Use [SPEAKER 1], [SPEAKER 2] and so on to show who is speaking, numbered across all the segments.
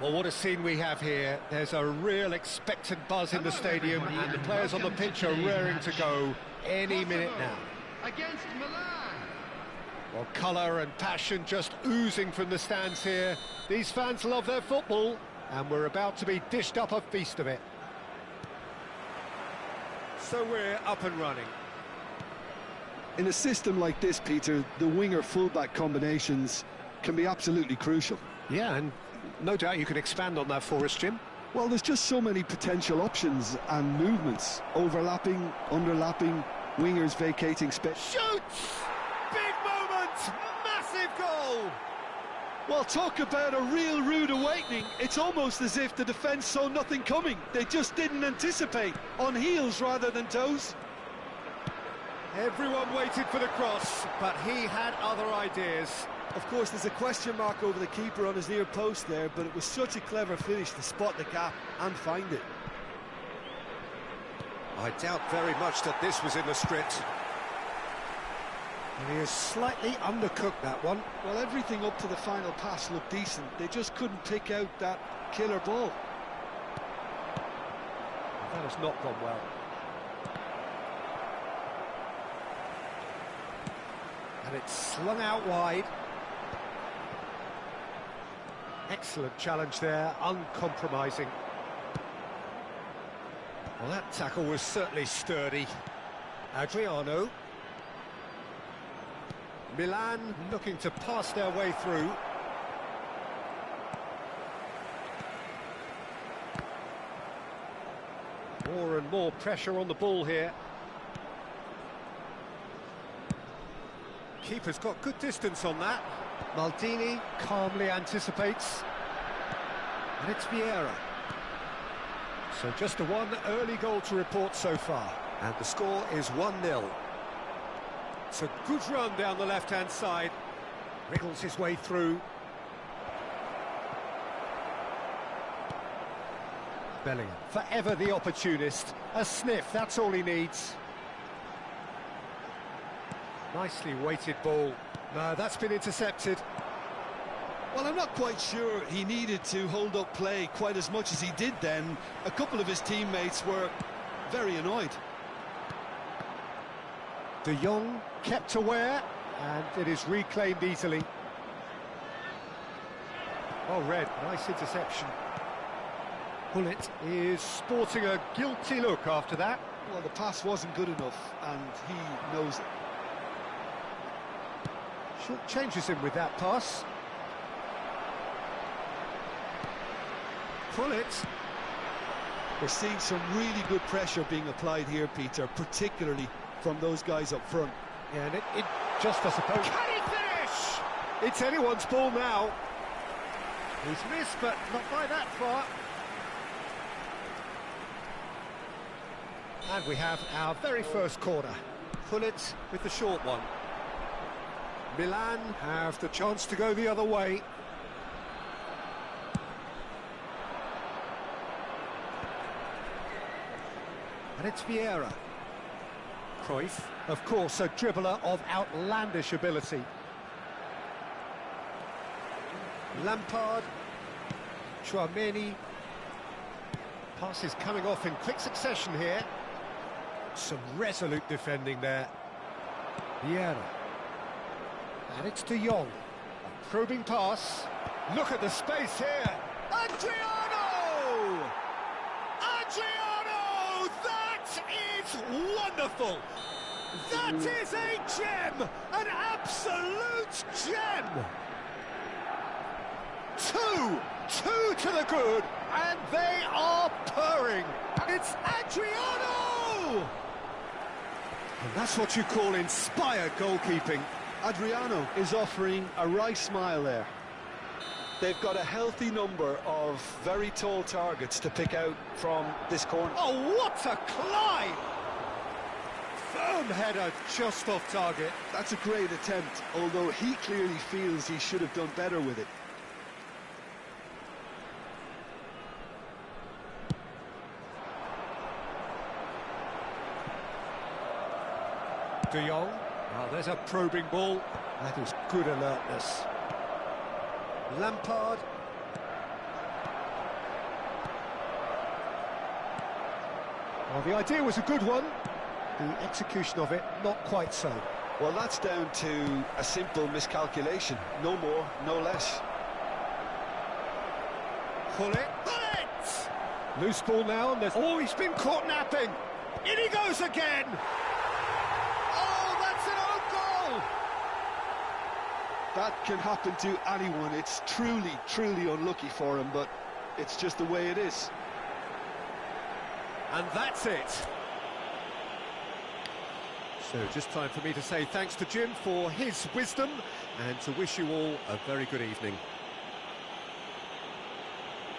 [SPEAKER 1] Well, what a scene we have here. There's a real expectant buzz in the stadium, and the players on the pitch are raring to go any minute now.
[SPEAKER 2] Against Milan.
[SPEAKER 1] Well, colour and passion just oozing from the stands here. These fans love their football, and we're about to be dished up a feast of it. So we're up and running.
[SPEAKER 3] In a system like this, Peter, the winger-fullback combinations can be absolutely crucial.
[SPEAKER 1] Yeah, and no doubt you can expand on that for us, Jim.
[SPEAKER 3] Well, there's just so many potential options and movements. Overlapping, underlapping, wingers vacating space.
[SPEAKER 1] Shoots! Big moment! Massive goal!
[SPEAKER 3] Well, talk about a real rude awakening. It's almost as if the defence saw nothing coming. They just didn't anticipate. On heels rather than toes.
[SPEAKER 1] Everyone waited for the cross, but he had other ideas.
[SPEAKER 3] Of course, there's a question mark over the keeper on his near post there, but it was such a clever finish to spot the gap and find it.
[SPEAKER 1] I doubt very much that this was in the script. And he has slightly undercooked that one.
[SPEAKER 3] Well, everything up to the final pass looked decent. They just couldn't pick out that killer ball.
[SPEAKER 1] That has not gone well. And it's slung out wide. Excellent challenge there, uncompromising. Well, that tackle was certainly sturdy. Adriano. Milan looking to pass their way through. More and more pressure on the ball here. Keeper's got good distance on that. Maldini calmly anticipates. And it's Vieira. So just a one early goal to report so far. And the score is 1-0. It's a good run down the left-hand side. Wriggles his way through. Bellingham, forever the opportunist. A sniff, that's all he needs. Nicely weighted ball. No, that's been intercepted.
[SPEAKER 3] Well, I'm not quite sure he needed to hold up play quite as much as he did then. A couple of his teammates were very annoyed.
[SPEAKER 1] De Jong kept aware, and it is reclaimed easily. Oh, Red, nice interception. Bullet is sporting a guilty look after that.
[SPEAKER 3] Well, the pass wasn't good enough, and he knows it.
[SPEAKER 1] Short changes him with that pass. Bullet.
[SPEAKER 3] We're seeing some really good pressure being applied here, Peter, particularly from those guys up front.
[SPEAKER 1] Yeah, and it just, I suppose... Can he finish? It's anyone's ball now. He's missed, but not by that far. And we have our very first corner. Bullet with the short one. Milan have the chance to go the other way. And it's Vieira. Cruyff, of course, a dribbler of outlandish ability. Lampard. Chouameni. Passes coming off in quick succession here. Some resolute defending there. Vieira. And it's De Jong. A probing pass. Look at the space here. Adriano! Adriano! That is wonderful! That is a gem! An absolute gem! Two to the good, and they are purring. It's Adriano! And that's what you call inspired goalkeeping.
[SPEAKER 3] Adriano is offering a wry smile there. They've got a healthy number of very tall targets to pick out from this corner.
[SPEAKER 1] Oh, what a climb! Firm header just off target.
[SPEAKER 3] That's a great attempt, although he clearly feels he should have done better with it.
[SPEAKER 1] De Jong. Well, there's a probing ball. That is good alertness. Lampard. Well, the idea was a good one. The execution of it, not quite so.
[SPEAKER 3] Well, that's down to a simple miscalculation. No more, no less.
[SPEAKER 1] Pull it. Loose ball now, and there's... Oh, he's been caught napping. In he goes again. Oh, that's an own goal.
[SPEAKER 3] That can happen to anyone. It's truly, truly unlucky for him, but it's just the way it is.
[SPEAKER 1] And that's it. So just time for me to say thanks to Jim for his wisdom and to wish you all a very good evening.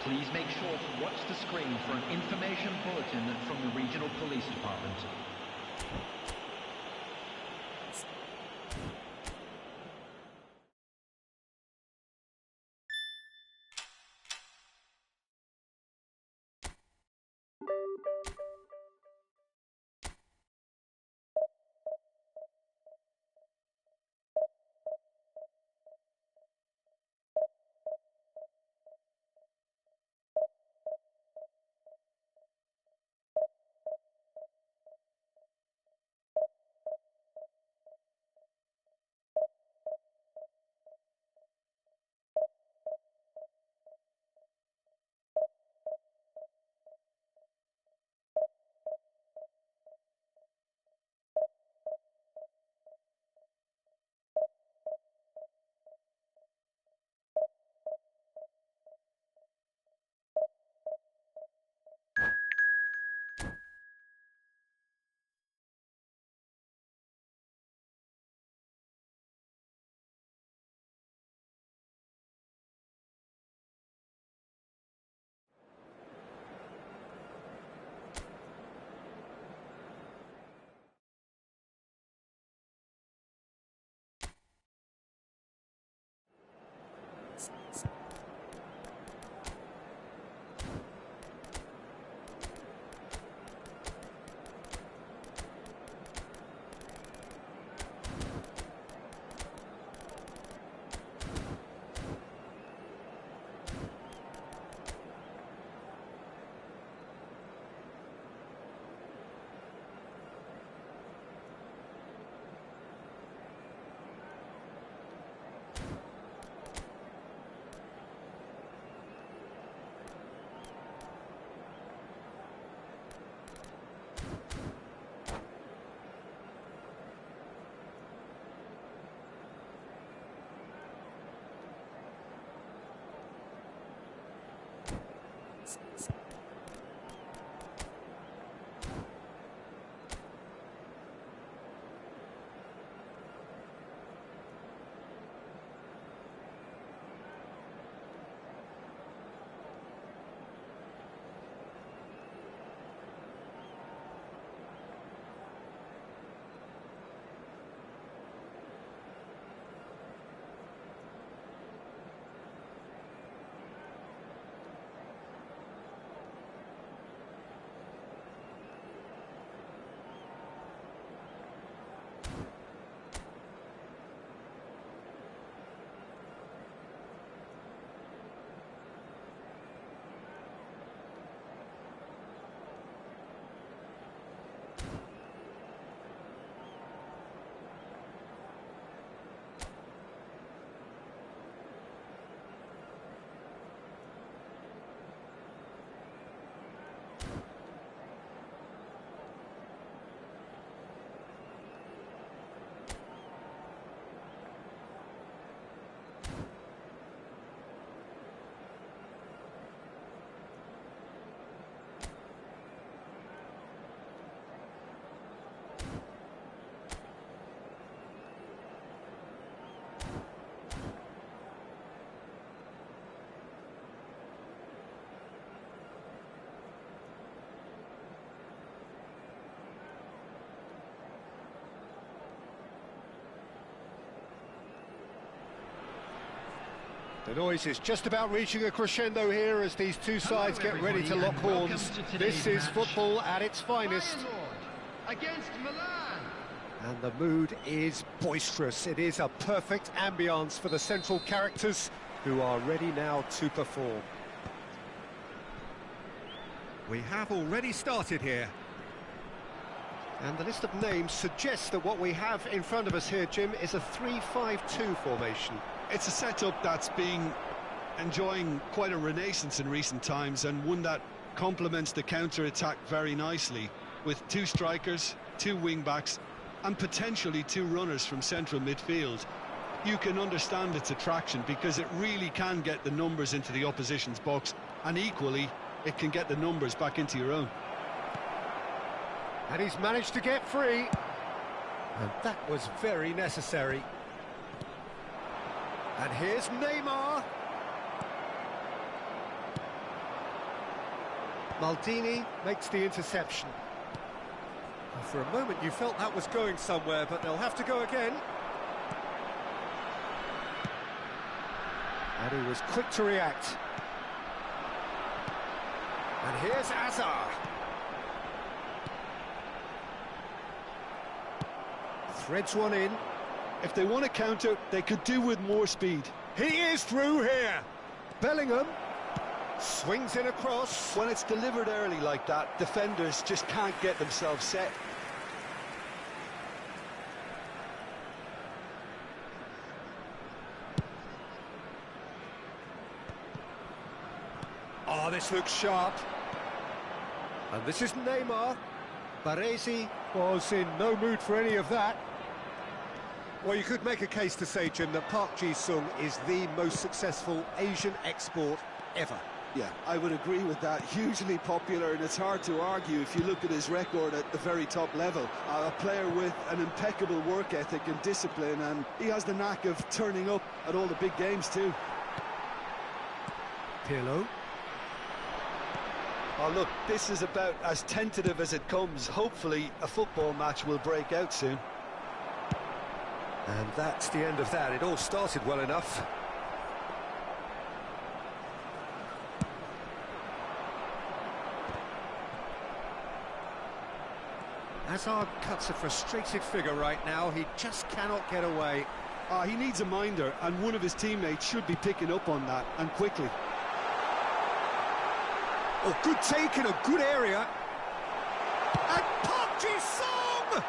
[SPEAKER 4] Please make sure to watch the screen for an information bulletin from the Regional Police Department.
[SPEAKER 1] The noise is just about reaching a crescendo here as these two sides get ready to lock horns. This is football at its finest.
[SPEAKER 2] Against Milan.
[SPEAKER 1] And the mood is boisterous. It is a perfect ambience for the central characters who are ready now to perform. We have already started here. And the list of names suggests that what we have in front of us here, Jim, is a 3-5-2 formation.
[SPEAKER 3] It's a setup that's been enjoying quite a renaissance in recent times, and one that complements the counter-attack very nicely, with 2 strikers, 2 wing-backs, and potentially 2 runners from central midfield. You can understand its attraction because it really can get the numbers into the opposition's box, and equally, it can get the numbers back into your own.
[SPEAKER 1] And he's managed to get free. And that was very necessary. And here's Neymar. Maldini makes the interception. For a moment you felt that was going somewhere, but they'll have to go again. And he was quick to react. And here's Hazard. Threads one in.
[SPEAKER 3] If they want to counter, they could do with more speed.
[SPEAKER 1] He is through here. Bellingham swings in across.
[SPEAKER 3] When it's delivered early like that, defenders just can't get themselves set.
[SPEAKER 1] Oh, this looks sharp. And this is Neymar. Baresi was in no mood for any of that. Well, you could make a case to say, Jim, that Park Ji-sung is the most successful Asian export ever.
[SPEAKER 3] Yeah, I would agree with that. Hugely popular, and it's hard to argue if you look at his record at the very top level. A player with an impeccable work ethic and discipline, and he has the knack of turning up at all the big games too.
[SPEAKER 1] Pirlo.
[SPEAKER 3] Oh, look, this is about as tentative as it comes. Hopefully, a football match will break out soon.
[SPEAKER 1] And that's the end of that. It all started well enough. Hazard cuts a frustrated figure right now. He just cannot get away.
[SPEAKER 3] He needs a minder, and one of his teammates should be picking up on that, and quickly.
[SPEAKER 1] Oh, good take in a good area. And Park Ji-sung!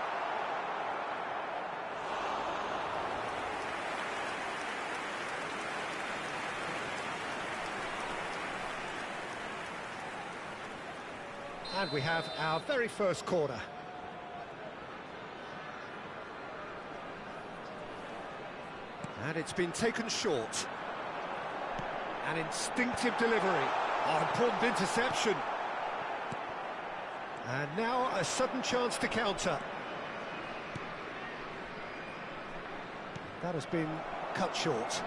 [SPEAKER 1] And we have our very first corner. And it's been taken short. An instinctive delivery. Oh, important interception. And now a sudden chance to counter. That has been cut short.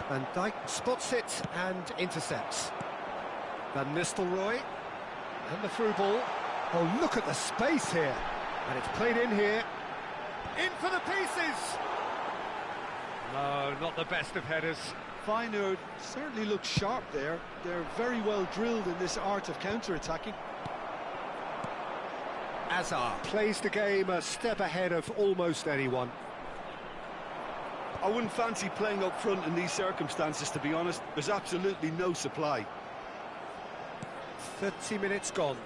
[SPEAKER 1] Van Dijk spots it and intercepts. Van Nistelrooy. And the through ball. Oh, look at the space here. And it's played in here. In for the pieces! No, not the best of headers.
[SPEAKER 3] Feyenoord certainly looks sharp there. They're very well drilled in this art of counter-attacking.
[SPEAKER 1] Hazard plays the game a step ahead of almost anyone.
[SPEAKER 3] I wouldn't fancy playing up front in these circumstances, to be honest. There's absolutely no supply.
[SPEAKER 1] 30 minutes gone.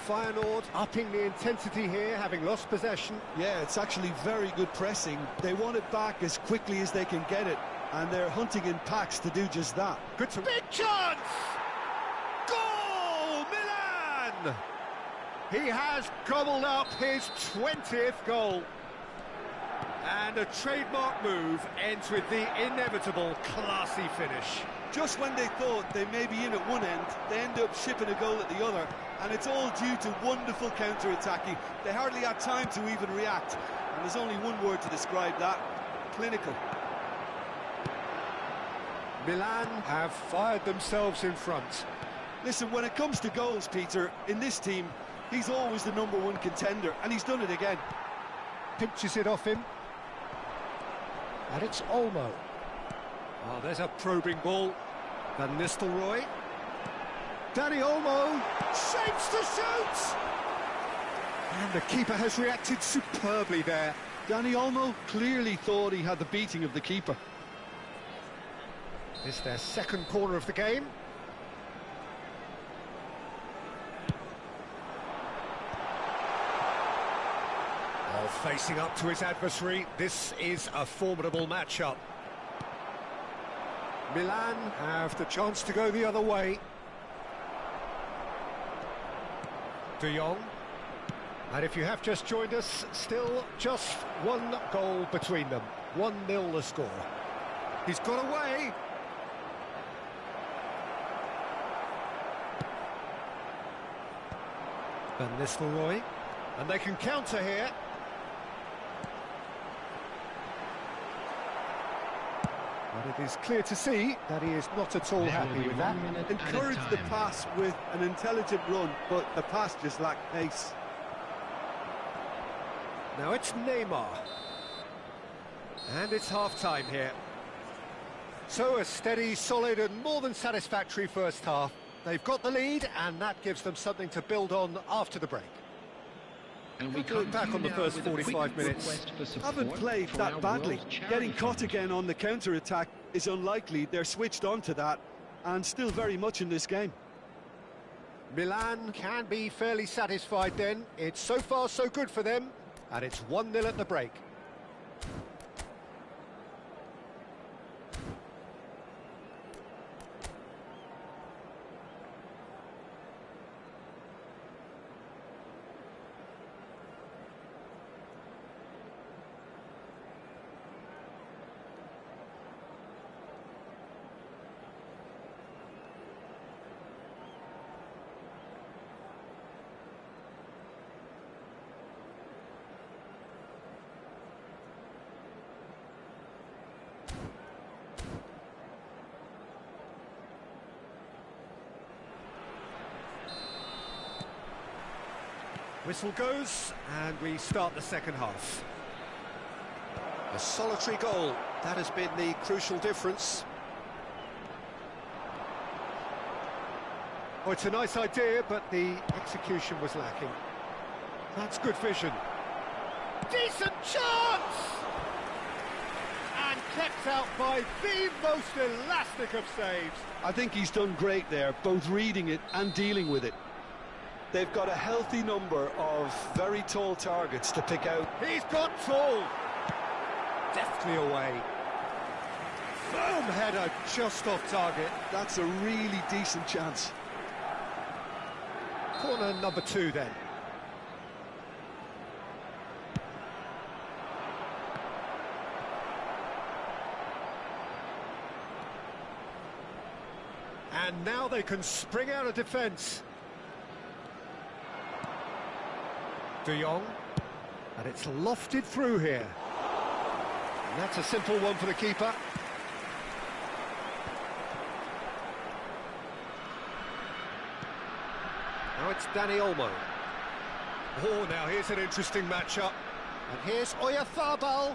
[SPEAKER 1] Feyenoord upping the intensity here, having lost possession.
[SPEAKER 3] Yeah, it's actually very good pressing. They want it back as quickly as they can get it, and they're hunting in packs to do just that.
[SPEAKER 1] Good to... Big chance! Goal! Milan! He has gobbled up his 20th goal. And a trademark move ends with the inevitable classy finish.
[SPEAKER 3] Just when they thought they may be in at one end, they end up shipping a goal at the other, and it's all due to wonderful counter-attacking. They hardly had time to even react, and there's only one word to describe that: clinical.
[SPEAKER 1] Milan have fired themselves in front.
[SPEAKER 3] Listen, when it comes to goals, Peter, in this team, he's always the #1 contender, and he's done it again.
[SPEAKER 1] Pinches it off him. And it's Olmo. Oh, there's a probing ball. Van Nistelrooy. Danny Olmo shapes to shoot! And the keeper has reacted superbly there.
[SPEAKER 3] Danny Olmo clearly thought he had the beating of the keeper.
[SPEAKER 1] It's their second corner of the game. facing up to his adversary, this is a formidable matchup. Milan have the chance to go the other way. De Jong. And if you have just joined us, still just one goal between them. 1-0 the score. He's got away. Van Nistelrooy. And they can counter here. But it is clear to see that he is not at all happy with that.
[SPEAKER 3] Encourage the pass with an intelligent run, but the pass just lacked pace.
[SPEAKER 1] Now it's Neymar. And it's half-time here. So a steady, solid and more than satisfactory first half. They've got the lead and that gives them something to build on after the break.
[SPEAKER 4] And we
[SPEAKER 1] Look back on the first 45 minutes.
[SPEAKER 3] Haven't played that badly. Getting caught again on the counter-attack is unlikely. They're switched on to that and still very much in this game.
[SPEAKER 1] Milan can be fairly satisfied then. It's so far so good for them. And it's 1-0 at the break. Whistle goes, and we start the second half. A solitary goal, that has been the crucial difference. Oh, it's a nice idea, but the execution was lacking. That's good vision. Decent chance! And kept out by the most elastic of saves.
[SPEAKER 3] I think he's done great there, both reading it and dealing with it. They've got a healthy number of very tall targets to pick out.
[SPEAKER 1] He's got tall. Deftly away. Boom, header just off target.
[SPEAKER 3] That's a really decent chance.
[SPEAKER 1] Corner number 2 then. And now they can spring out of defence. De Jong, and it's lofted through here. And that's a simple one for the keeper. Now it's Dani Olmo. Oh, now here's an interesting matchup. And here's Oyarzabal.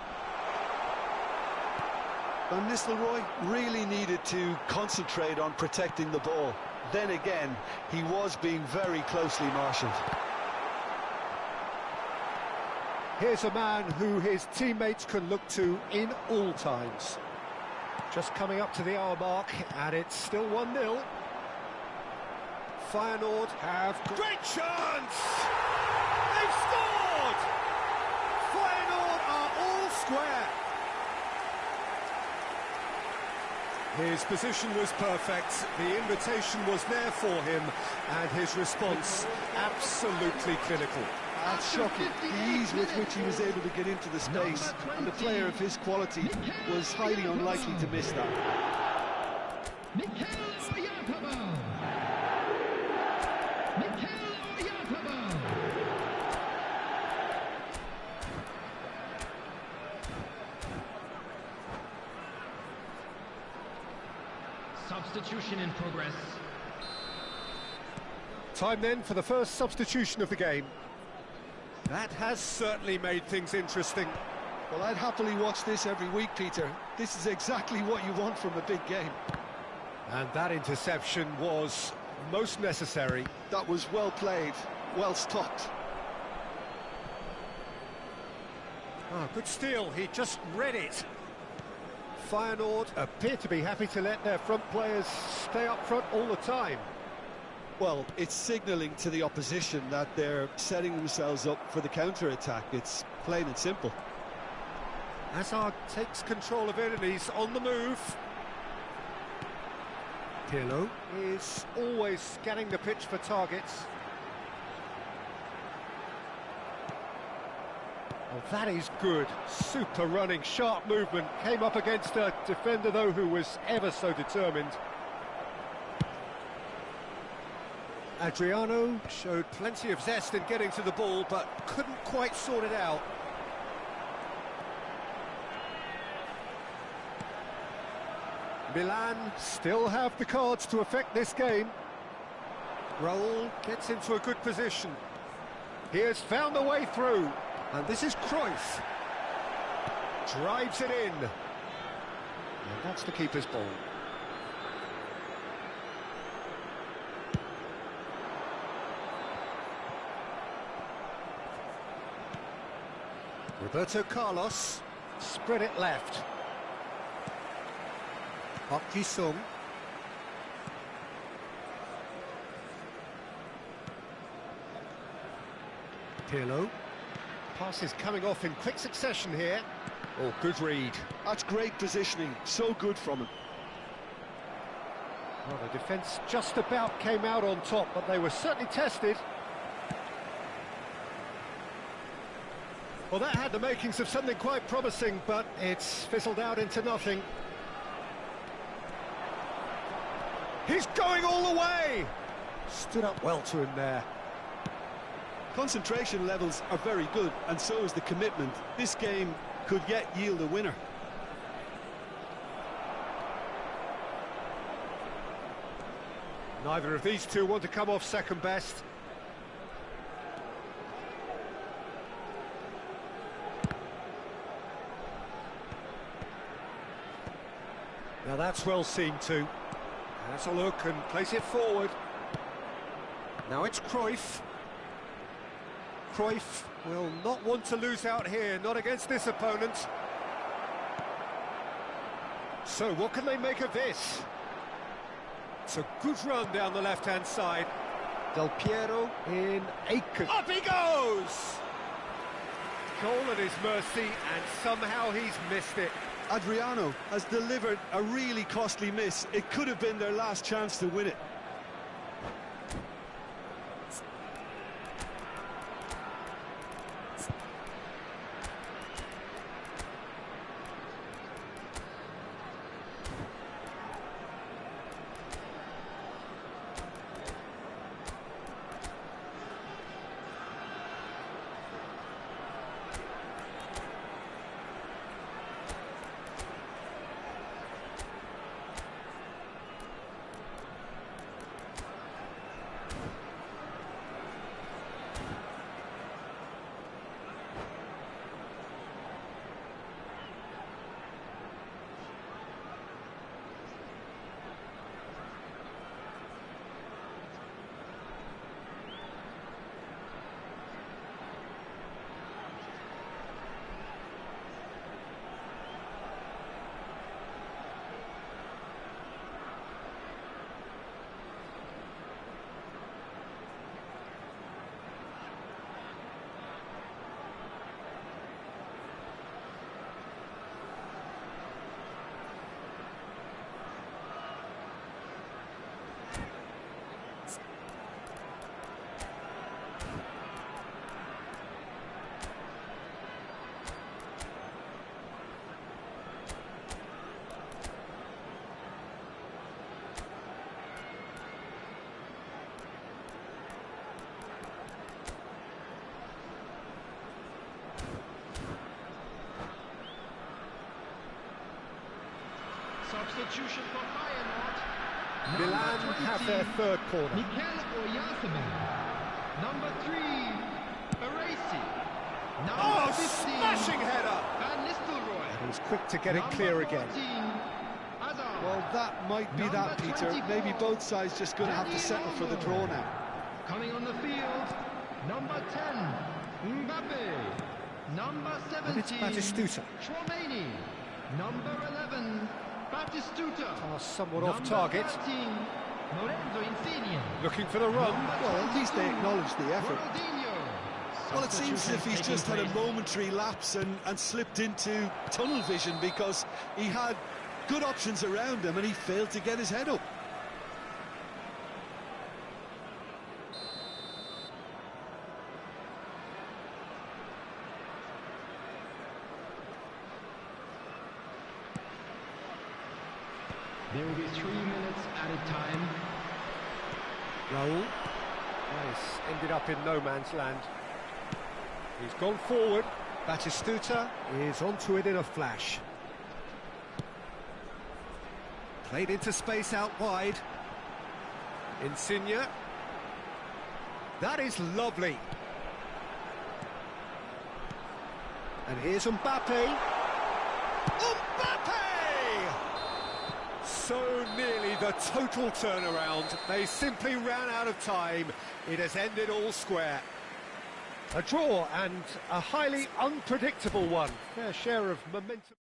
[SPEAKER 3] Van Nistelrooy really needed to concentrate on protecting the ball. Then again, he was being very closely marshalled.
[SPEAKER 1] Here's a man who his teammates can look to in all times. Just coming up to the hour mark, and it's still 1-0. Feyenoord have great chance! They've scored! Feyenoord are all square. His position was perfect, the invitation was there for him, and his response absolutely clinical.
[SPEAKER 3] That's shocking, the ease with which he was able to get into the space, and a player of his quality was highly unlikely to miss that.
[SPEAKER 4] Substitution in progress.
[SPEAKER 1] Time then for the first substitution of the game. That has certainly made things interesting.
[SPEAKER 3] Well, I'd happily watch this every week, Peter. This is exactly what you want from a big game.
[SPEAKER 1] And that interception was most necessary.
[SPEAKER 3] That was well played, well stopped.
[SPEAKER 1] Oh, good steal, he just read it. Feyenoord appear to be happy to let their front players stay up front all the time.
[SPEAKER 3] Well, it's signalling to the opposition that they're setting themselves up for the counter-attack. It's plain and simple.
[SPEAKER 1] Hazard takes control of it and he's on the move. Pirlo is always scanning the pitch for targets. Oh, that is good. Super running, sharp movement. Came up against a defender, though, who was ever so determined. Adriano showed plenty of zest in getting to the ball, but couldn't quite sort it out. Milan still have the cards to affect this game. Raul gets into a good position. He has found the way through, and this is Cruyff. Drives it in. And that's the keeper's ball. Roberto Carlos, spread it left. Park Ji-sung. Pirlo. Pass is coming off in quick succession here. Oh, good read.
[SPEAKER 3] That's great positioning, so good from him.
[SPEAKER 1] Well, the defence just about came out on top, but they were certainly tested. Well, that had the makings of something quite promising, but it's fizzled out into nothing. He's going all the way! Stood up well to him there.
[SPEAKER 3] Concentration levels are very good, and so is the commitment. This game could yet yield a winner.
[SPEAKER 1] Neither of these two want to come off second best. Now that's well seen too. That's a look and place it forward. Now it's Cruyff. Cruyff will not want to lose out here, not against this opponent. So what can they make of this? It's a good run down the left-hand side. Del Piero in Aiken. Up he goes! Goal at his mercy, and somehow he's missed it.
[SPEAKER 3] Adriano has delivered a really costly miss. It could have been their last chance to win it.
[SPEAKER 2] Substitution for Feyenoord.
[SPEAKER 1] Milan have their third corner.
[SPEAKER 2] Mikel Oyarzabal. Number 3, Arasi.
[SPEAKER 1] Oh,
[SPEAKER 2] Number 15,
[SPEAKER 1] smashing header!
[SPEAKER 2] Van Nistelrooy.
[SPEAKER 1] He was quick to get it
[SPEAKER 2] Number
[SPEAKER 1] clear again.
[SPEAKER 2] 14, Hazard.
[SPEAKER 3] Well, that might be
[SPEAKER 2] Number
[SPEAKER 3] that, Peter.
[SPEAKER 2] 24,
[SPEAKER 3] Maybe both sides just going to have to settle for the draw now.
[SPEAKER 2] Coming on the field, number 10, Mbappe. Number
[SPEAKER 1] And it's
[SPEAKER 2] 17,
[SPEAKER 1] Batistuta.
[SPEAKER 2] Chouameni. Number 11, Batistuta.
[SPEAKER 1] Pass somewhat off
[SPEAKER 2] Number
[SPEAKER 1] target.
[SPEAKER 2] 13, Lorenzo Insigne.
[SPEAKER 1] Looking for the run.
[SPEAKER 3] Well, at least they acknowledge the effort.
[SPEAKER 2] Ronaldinho.
[SPEAKER 3] Well, it seems as if he's just had a
[SPEAKER 2] Substitution
[SPEAKER 3] momentary lapse and slipped into tunnel vision because he had good options around him and he failed to get his head up.
[SPEAKER 2] There will be 3 minutes added time.
[SPEAKER 1] Raul. Nice. Ended up in no man's land. He's gone forward. Batistuta is onto it in a flash. Played into space out wide. Insigne. That is lovely. And here's Mbappe. Mbappe! So nearly the total turnaround. They simply ran out of time. It has ended all square. A draw and a highly unpredictable one. Fair share of momentum.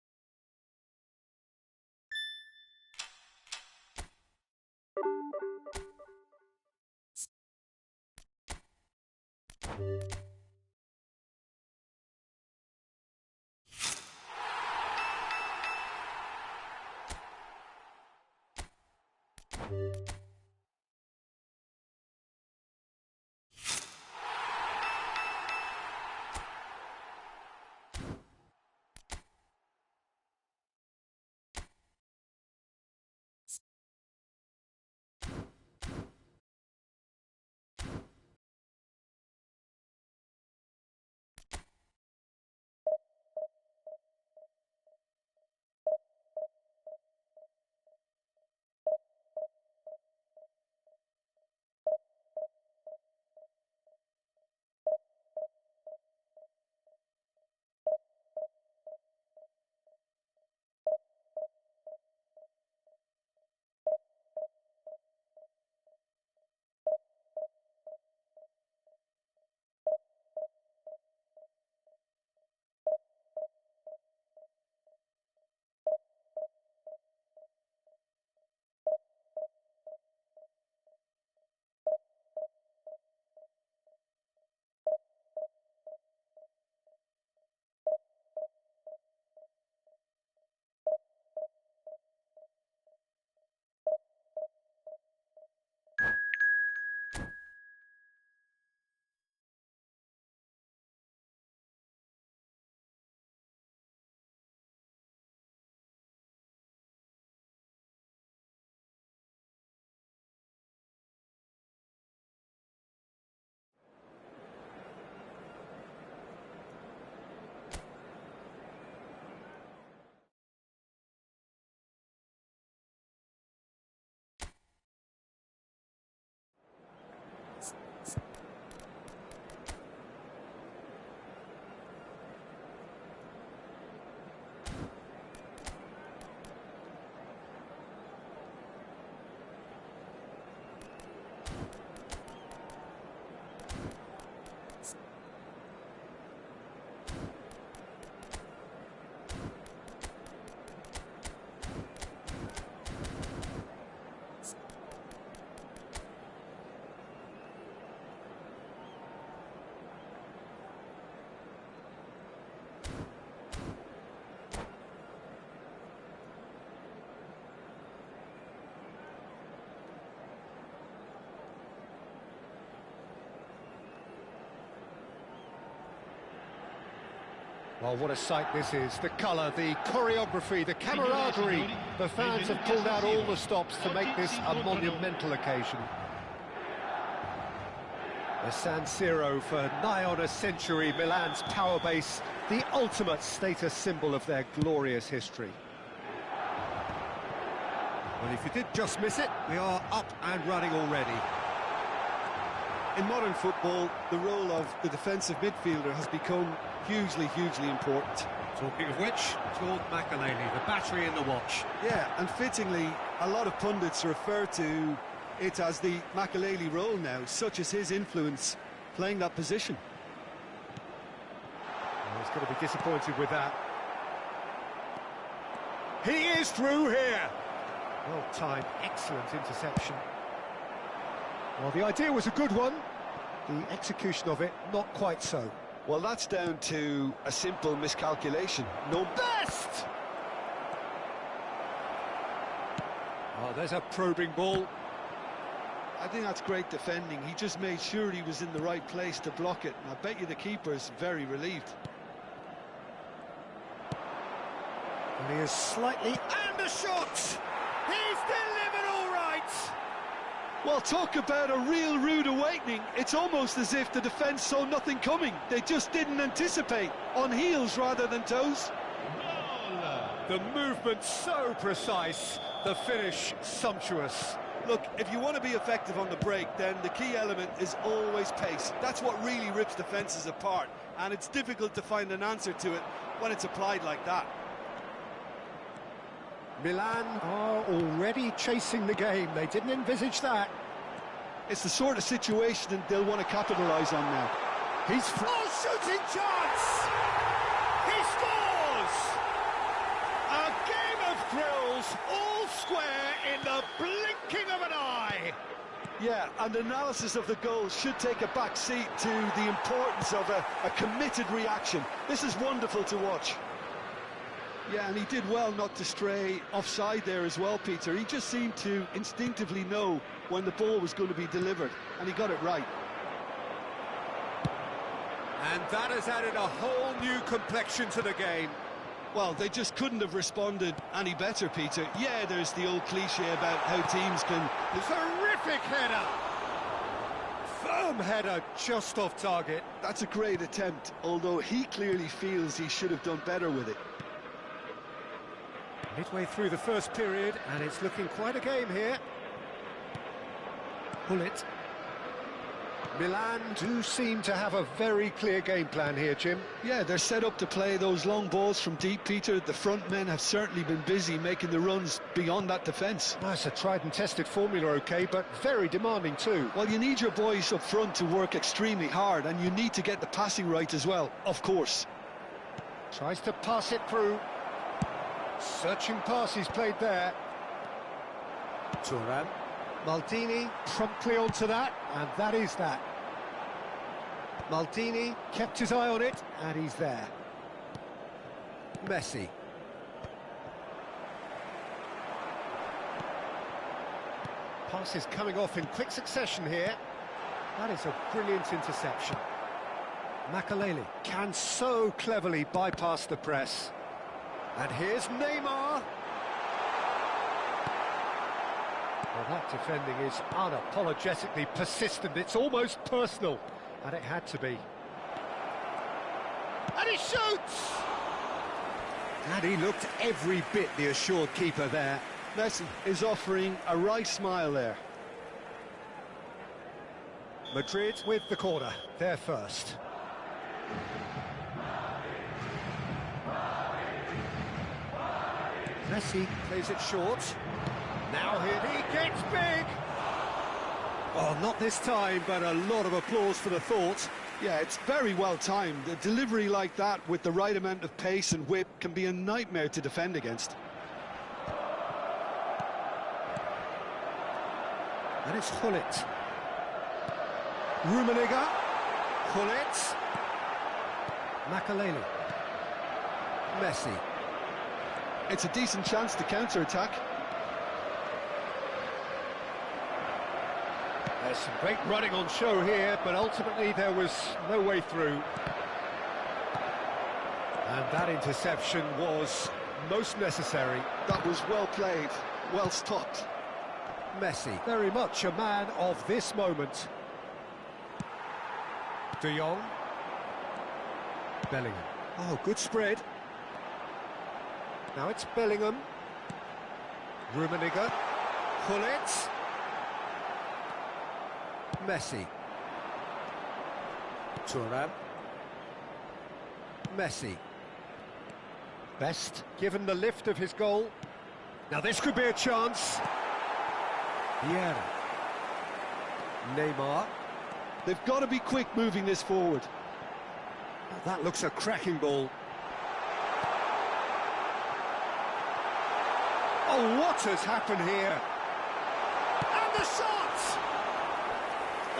[SPEAKER 1] Well, what a sight this is. The colour, the choreography, the camaraderie. The fans have pulled out all the stops to make this a monumental occasion. The San Siro for nigh on a century, Milan's power base, the ultimate status symbol of their glorious history. Well, if you did just miss it, we are up and running already.
[SPEAKER 3] In modern football, the role of the defensive midfielder has become hugely important.
[SPEAKER 1] Talking of which, Claude Makelele, the battery in the watch.
[SPEAKER 3] Yeah, and fittingly, a lot of pundits refer to it as the Makelele role now, such as his influence playing that position.
[SPEAKER 1] Well, he's going to be disappointed with that. He is through here. Well timed, excellent interception. Well, the idea was a good one. The execution of it, not quite so.
[SPEAKER 3] Well, that's down to a simple miscalculation. No
[SPEAKER 1] Best! Oh, there's a probing ball.
[SPEAKER 3] I think that's great defending. He just made sure he was in the right place to block it. And I bet you the keeper's very relieved.
[SPEAKER 1] And he is slightly... And a shot! He's delivered all right!
[SPEAKER 3] Well, talk about a real rude awakening. It's almost as if the defence saw nothing coming. They just didn't anticipate. On heels rather than toes.
[SPEAKER 1] The movement so precise, the finish sumptuous.
[SPEAKER 3] Look, if you want to be effective on the break, then the key element is always pace. That's what really rips defences apart, and it's difficult to find an answer to it when it's applied like that.
[SPEAKER 1] Milan are already chasing the game. They didn't envisage that.
[SPEAKER 3] It's the sort of situation they'll want to capitalise on now.
[SPEAKER 1] He's... Oh, shooting chance! He scores! A game of thrills, all square in the blinking of an eye.
[SPEAKER 3] Yeah, and analysis of the goal should take a back seat to the importance of a committed reaction. This is wonderful to watch. Yeah, and he did well not to stray offside there as well, Peter. He just seemed to instinctively know when the ball was going to be delivered, and he got it right.
[SPEAKER 1] And that has added a whole new complexion to the game.
[SPEAKER 3] Well, they just couldn't have responded any better, Peter. Yeah, there's the old cliche about how teams can...
[SPEAKER 1] Terrific header! Firm header, just off target.
[SPEAKER 3] That's a great attempt, although he clearly feels he should have done better with it.
[SPEAKER 1] Midway through the first period, and it's looking quite a game here. Pull it. Milan do seem to have a very clear game plan here, Jim.
[SPEAKER 3] Yeah, they're set up to play those long balls from deep, Peter. The front men have certainly been busy making the runs beyond that defence.
[SPEAKER 1] Well, it's a tried and tested formula, OK, but very demanding too.
[SPEAKER 3] Well, you need your boys up front to work extremely hard, and you need to get the passing right as well, of course.
[SPEAKER 1] Tries to pass it through. Searching pass he's played there. Thuram. Maldini promptly onto that, and that is that. Maldini kept his eye on it, and he's there. Messi. Passes coming off in quick succession here. That is a brilliant interception. Makaleli can so cleverly bypass the press. And here's Neymar. Well, that defending is unapologetically persistent. It's almost personal, and it had to be. And he shoots! And he looked every bit the assured keeper there.
[SPEAKER 3] Messi is offering a wry smile there.
[SPEAKER 1] Madrid with the corner, they're first. Messi plays it short. Now here he gets big! Oh, not this time, but a lot of applause for the thought.
[SPEAKER 3] Yeah, it's very well timed. A delivery like that with the right amount of pace and whip can be a nightmare to defend against.
[SPEAKER 1] And it's Hullet. Rummenigge. Hullet. Makaleli. Messi.
[SPEAKER 3] It's a decent chance to counter-attack.
[SPEAKER 1] There's some great running on show here, but ultimately there was no way through. And that interception was most necessary.
[SPEAKER 3] That was well played, well stopped.
[SPEAKER 1] Messi, very much a man of this moment. De Jong. Bellingham. Oh, good spread. Now it's Bellingham. Rummenigge. Hullet. Messi. Thuram. Messi. Best, given the lift of his goal. Now this could be a chance. Vieira. Neymar.
[SPEAKER 3] They've got to be quick moving this forward.
[SPEAKER 1] That looks a cracking ball. Oh, what has happened here? And the shot!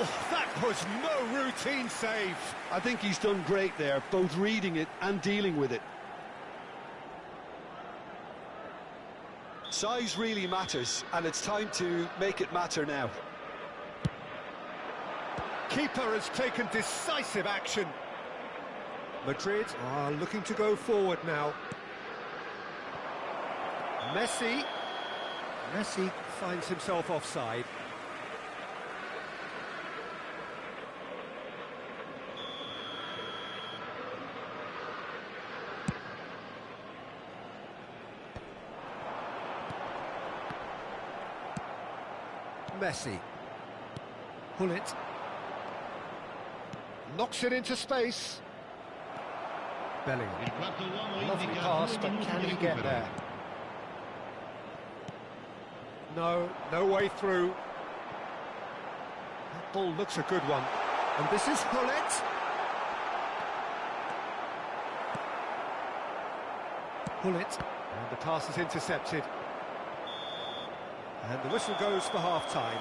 [SPEAKER 1] Oh, that was no routine save.
[SPEAKER 3] I think he's done great there, both reading it and dealing with it. Size really matters, and it's time to make it matter now.
[SPEAKER 1] Keeper has taken decisive action. Madrid are looking to go forward now. Messi finds himself offside. Messi. Hullet. Knocks it into space. Bellingham. Lovely pass, but can he get there? No way through. That ball looks a good one. And this is Hullet. Hullet. And the pass is intercepted. And the whistle goes for half-time.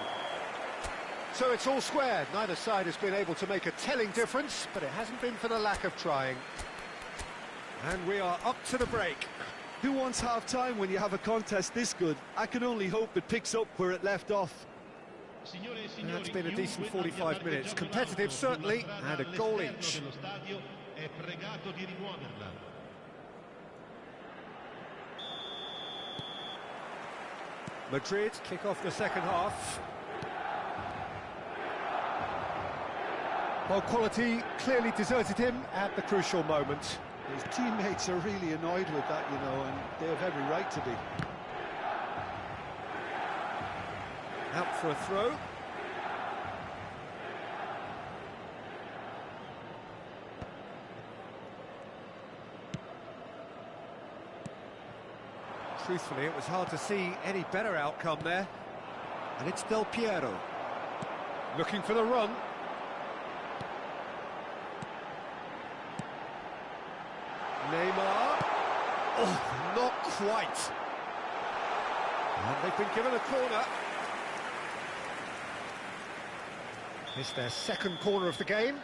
[SPEAKER 1] So it's all squared. Neither side has been able to make a telling difference, but it hasn't been for the lack of trying. And we are up to the break.
[SPEAKER 3] Who wants half-time when you have a contest this good? I can only hope it picks up where it left off.
[SPEAKER 1] And that's been a decent 45 minutes. Competitive, certainly, and a goal each. Madrid kick off the second half. Well, quality clearly deserted him at the crucial moment.
[SPEAKER 3] His teammates are really annoyed with that, you know, and they have every right to be.
[SPEAKER 1] Out for a throw. Truthfully, it was hard to see any better outcome there. And it's Del Piero. Looking for the run. Neymar. Oh, not quite. And they've been given a corner. It's their second corner of the game.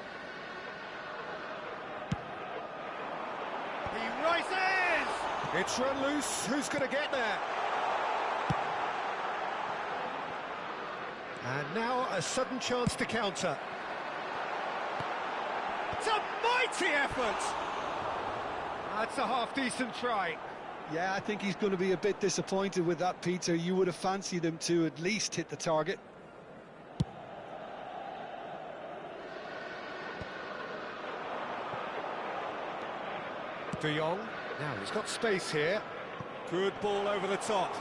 [SPEAKER 1] He rises! It's run loose. Who's going to get there? And now a sudden chance to counter. It's a mighty effort! That's a half-decent try.
[SPEAKER 3] Yeah, I think he's going to be a bit disappointed with that, Peter. You would have fancied him to at least hit the target.
[SPEAKER 1] De Jong. Now he's got space here. Good ball over the top.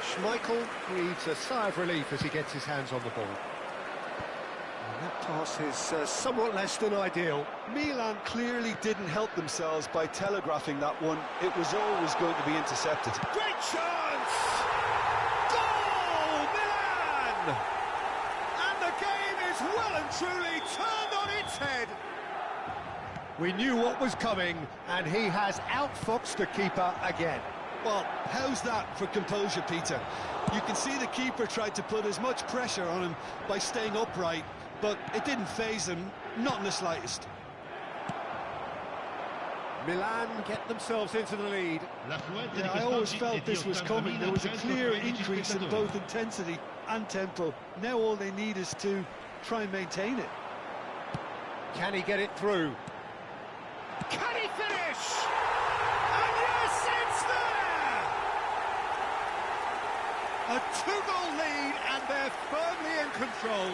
[SPEAKER 1] Schmeichel breathes a sigh of relief as he gets his hands on the ball. And that pass is somewhat less than ideal.
[SPEAKER 3] Milan clearly didn't help themselves by telegraphing that one. It was always going to be intercepted.
[SPEAKER 1] Great chance! Goal, Milan! And the game is well and truly turned on its head. We knew what was coming, and he has outfoxed the keeper again.
[SPEAKER 3] Well, how's that for composure, Peter? You can see the keeper tried to put as much pressure on him by staying upright, but it didn't faze him, not in the slightest.
[SPEAKER 1] Milan get themselves into the lead.
[SPEAKER 3] Yeah, I always felt this was coming. There was a clear increase in both intensity and tempo. Now all they need is to try and maintain it.
[SPEAKER 1] Can he get it through? Can he finish? And yes, it's there! A two-goal lead, and they're firmly in control.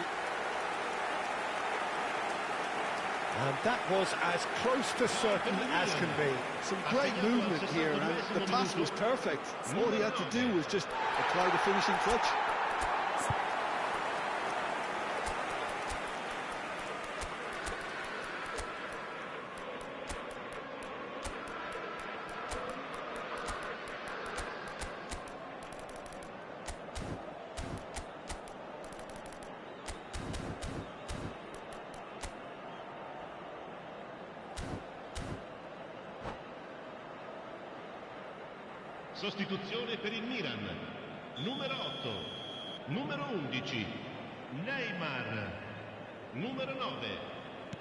[SPEAKER 1] And that was as close to certain as can be.
[SPEAKER 3] Some great movement here, and the pass was perfect. All he had to do was just apply the finishing touch.
[SPEAKER 5] Sostituzione per il Milan. Numero 8, numero 11, Neymar. Numero 9.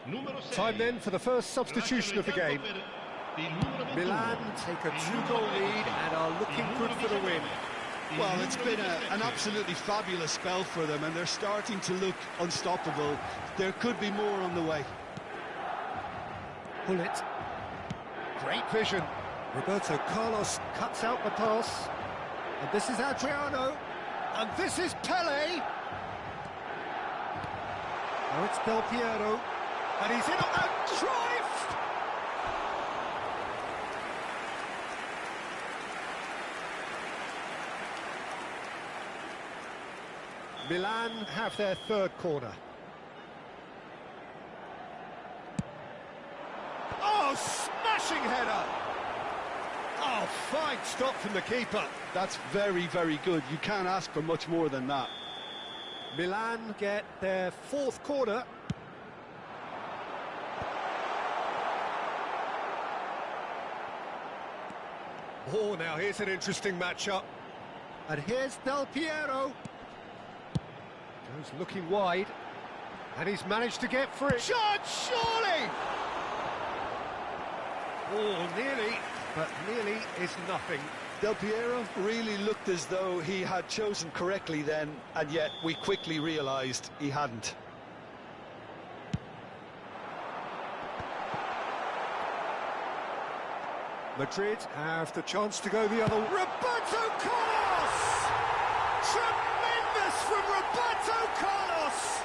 [SPEAKER 5] Numero 6.
[SPEAKER 1] Time then for the first substitution of the game. Milan take a 2-goal lead and are looking good for the win.
[SPEAKER 3] Well, it's been an absolutely fabulous spell for them, and they're starting to look unstoppable. There could be more on the way.
[SPEAKER 1] Bullet. Great vision. Roberto Carlos cuts out the pass. And this is Adriano. And this is Pele. Now it's Del Piero. And he's in on that. Cruyff! Milan have their third corner. Oh, smashing header! Oh, fine stop from the keeper.
[SPEAKER 3] That's very, very good. You can't ask for much more than that.
[SPEAKER 1] Milan get their fourth corner. Oh, now here's an interesting matchup. And here's Del Piero. Goes looking wide. And he's managed to get free. Shot, surely! Oh, nearly, but nearly is nothing.
[SPEAKER 3] Del Piero really looked as though he had chosen correctly then, and yet we quickly realised he hadn't.
[SPEAKER 1] Madrid have the chance to go the other way. Roberto Carlos! Tremendous from Roberto Carlos!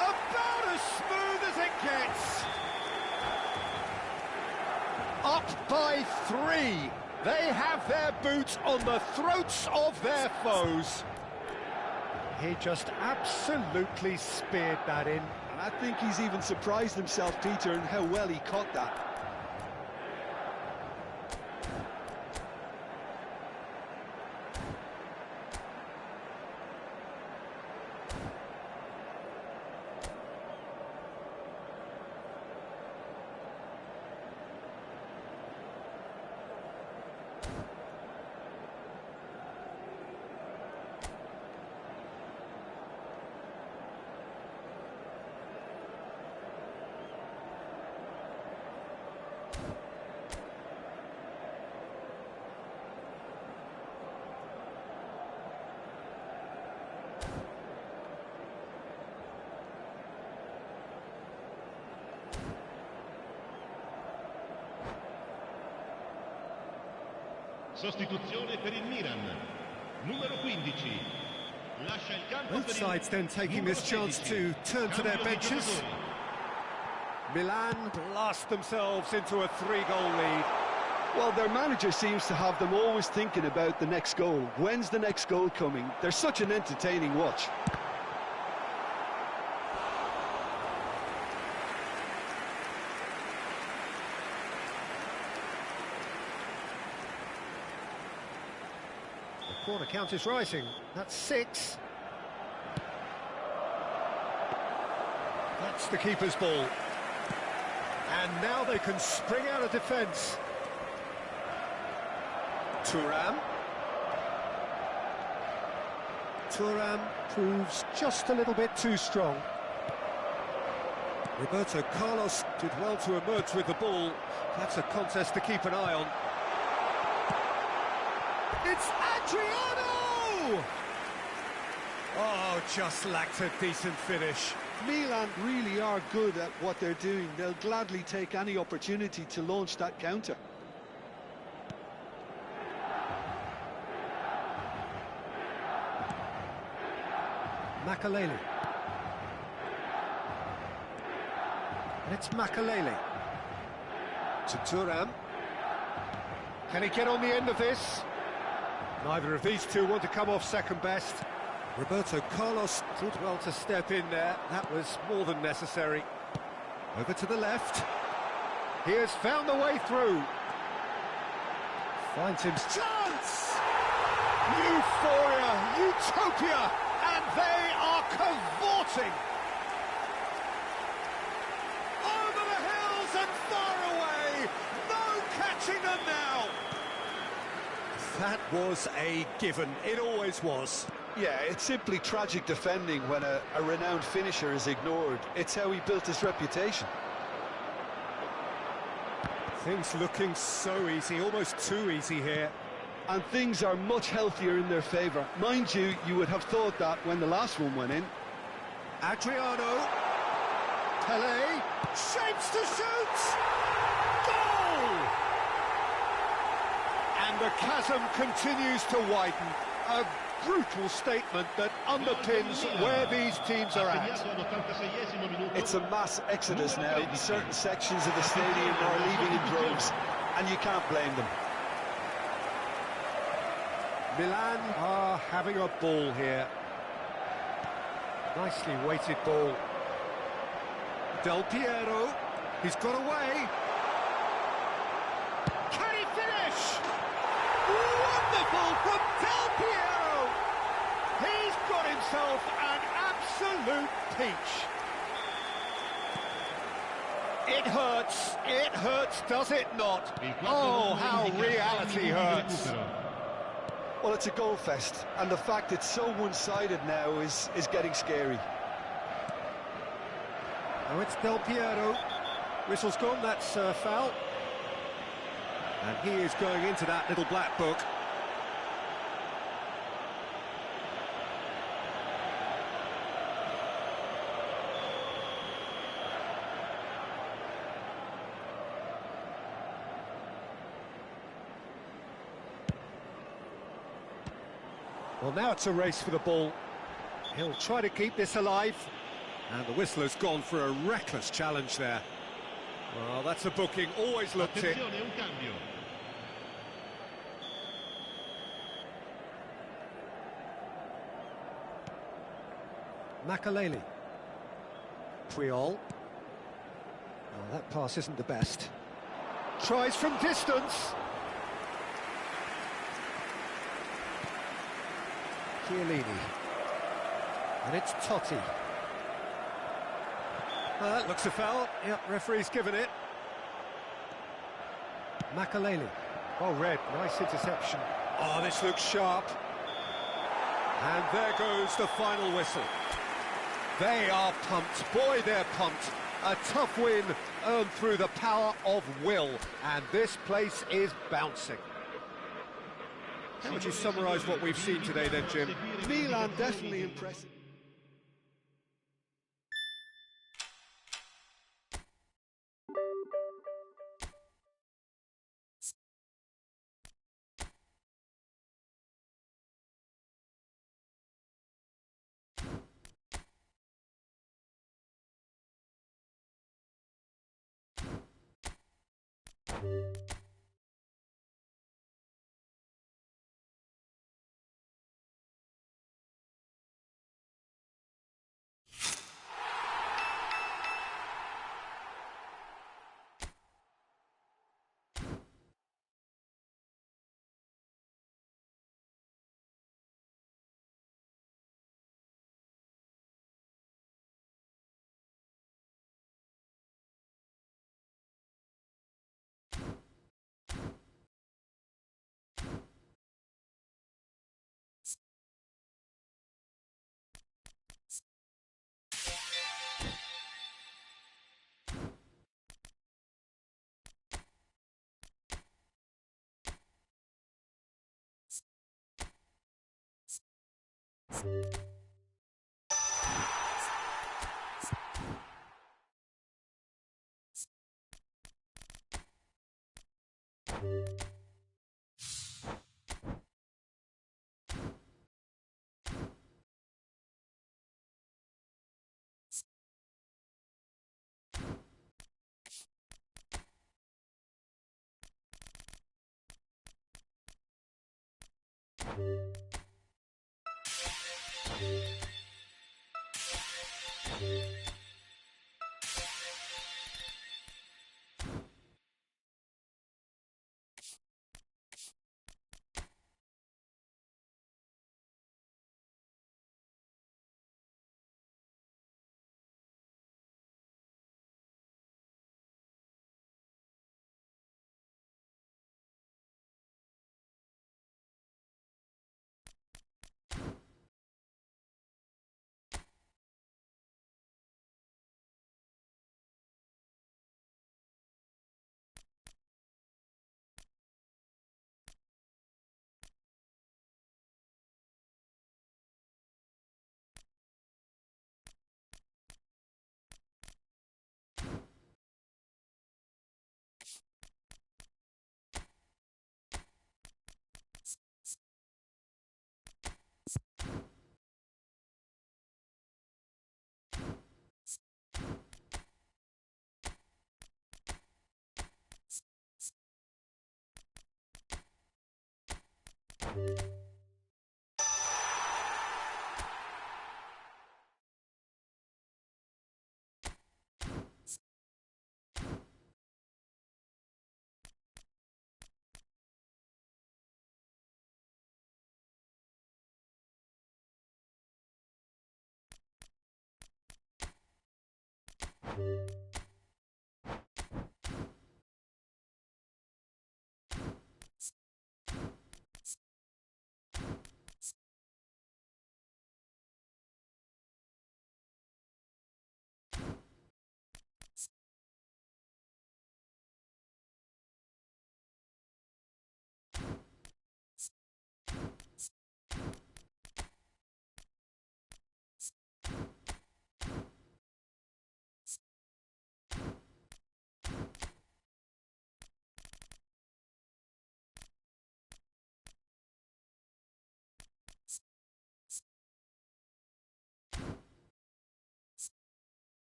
[SPEAKER 1] About as smooth as it gets. Up by 3. They have their boots on the throats of their foes. He just absolutely speared that in.
[SPEAKER 3] And I think he's even surprised himself, Peter, in how well he caught that.
[SPEAKER 5] Sostituzione per il Milan. Numero 15. Lascia il campo.
[SPEAKER 1] Both sides then taking this chance to turn to their benches. Milan blast themselves into a 3-goal lead.
[SPEAKER 3] Well, their manager seems to have them always thinking about the next goal. When's the next goal coming? They're such an entertaining watch.
[SPEAKER 1] The corner count is rising. That's 6. That's the keeper's ball. And now they can spring out of defence. Thuram. Thuram proves just a little bit too strong. Roberto Carlos did well to emerge with the ball. That's a contest to keep an eye on. It's Adriano! Oh, just lacked a decent finish.
[SPEAKER 3] Milan really are good at what they're doing. They'll gladly take any opportunity to launch that counter.
[SPEAKER 1] Makalele. And it's Makalele. To Thuram. Can he get on the end of this? Neither of these two want to come off second best. Roberto Carlos did well to step in there. That was more than necessary. Over to the left. He has found the way through. Finds him. Chance! Euphoria, utopia, and they are cavorting. Over the hills and far away. No catching them now. That was a given. It always was.
[SPEAKER 3] Yeah, it's simply tragic defending when a renowned finisher is ignored. It's how he built his reputation.
[SPEAKER 1] Things looking so easy, almost too easy here.
[SPEAKER 3] And things are much healthier in their favour. Mind you, you would have thought that when the last one went in.
[SPEAKER 1] Adriano. Pelé. Shapes to shoot! Goal! And the chasm continues to widen. A brutal statement that underpins where these teams are at.
[SPEAKER 3] It's a mass exodus now. Certain sections of the stadium are leaving in droves, and you can't blame them.
[SPEAKER 1] Milan are having a ball here. Nicely weighted ball. Del Piero, he's got away. Can he finish? Wonderful from Del Piero! He's got himself an absolute peach. It hurts, does it not? Oh, how reality hurts.
[SPEAKER 3] Well, it's a goal fest, and the fact it's so one-sided now is getting scary.
[SPEAKER 1] Now it's Del Piero. Whistle's gone, that's foul. And he is going into that little black book. Well, now it's a race for the ball. He'll try to keep this alive. And the whistle has gone for a reckless challenge there. Well, that's a booking, always looked it.
[SPEAKER 5] Attenzione, un cambio.
[SPEAKER 1] Makaleli. Puyol. Oh, that pass isn't the best. Tries from distance. Chiellini. And it's Totti. That looks a foul. Yep, referee's given it. Makaleli. Oh, red. Nice interception. Oh, this looks sharp. And there goes the final whistle. They are pumped. Boy, they're pumped. A tough win earned through the power of will. And this place is bouncing. How would you summarise what we've seen today then, Jim?
[SPEAKER 3] Milan definitely impressive.